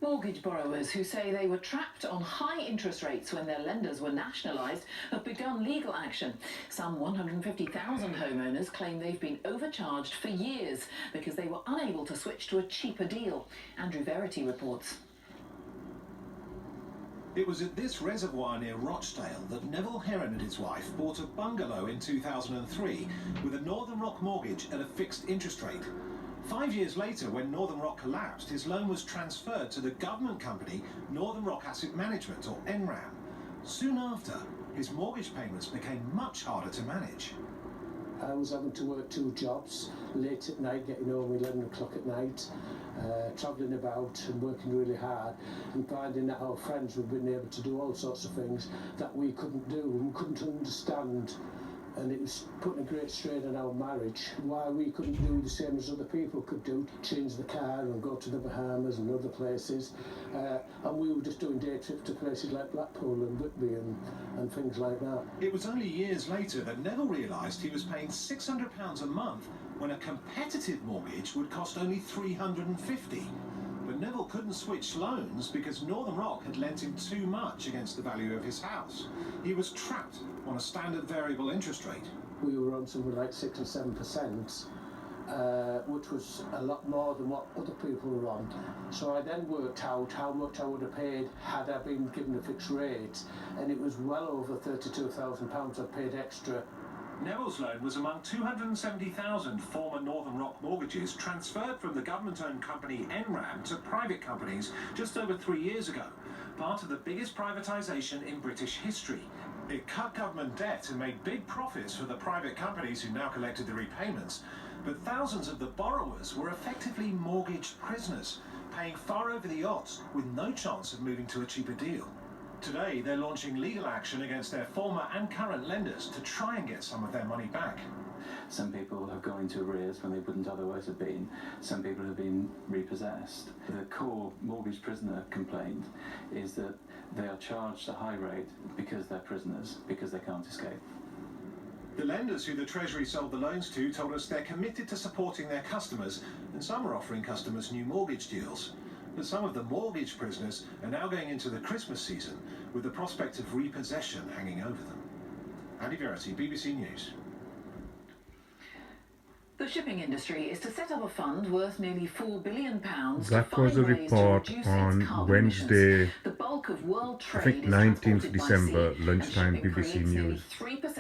Mortgage borrowers who say they were trapped on high interest rates when their lenders were nationalised have begun legal action. Some 150,000 homeowners claim they've been overcharged for years because they were unable to switch to a cheaper deal. Andrew Verity reports. It was at this reservoir near Rochdale that Neville Heron and his wife bought a bungalow in 2003 with a Northern Rock mortgage at a fixed interest rate. 5 years later, when Northern Rock collapsed, his loan was transferred to the government company Northern Rock Asset Management, or NRAM. Soon after, his mortgage payments became much harder to manage. I was having to work 2 jobs, late at night, getting home 11 o'clock at night, travelling about and working really hard, and finding that our friends were being able to do all sorts of things that we couldn't do and couldn't understand. And it was putting a great strain on our marriage. Why we couldn't do the same as other people could do, change the car and go to the Bahamas and other places. And we were just doing day trips to places like Blackpool and Whitby and things like that. It was only years later that Neville realised he was paying £600 a month when a competitive mortgage would cost only £350. But Neville couldn't switch loans because Northern Rock had lent him too much against the value of his house. He was trapped on a standard variable interest rate. We were on something like 6 or 7%, which was a lot more than what other people were on. So I then worked out how much I would have paid had I been given a fixed rate, and it was well over £32,000 I paid extra. Neville's loan was among 270,000 former Northern Rock mortgages transferred from the government-owned company NRAM to private companies just over 3 years ago, part of the biggest privatisation in British history. It cut government debt and made big profits for the private companies who now collected the repayments, but thousands of the borrowers were effectively mortgage prisoners, paying far over the odds with no chance of moving to a cheaper deal. Today, they're launching legal action against their former and current lenders to try and get some of their money back. Some people have gone into arrears when they wouldn't otherwise have been. Some people have been repossessed. The core mortgage prisoner complaint is that they are charged a high rate because they're prisoners, because they can't escape. The lenders who the Treasury sold the loans to told us they're committed to supporting their customers, and some are offering customers new mortgage deals. But some of the mortgage prisoners are now going into the Christmas season with the prospect of repossession hanging over them. Andy Verity, BBC News. The shipping industry is to set up a fund worth nearly £4 billion That was a report on Wednesday, the bulk of world trade I think 19th December, lunchtime BBC News. 3%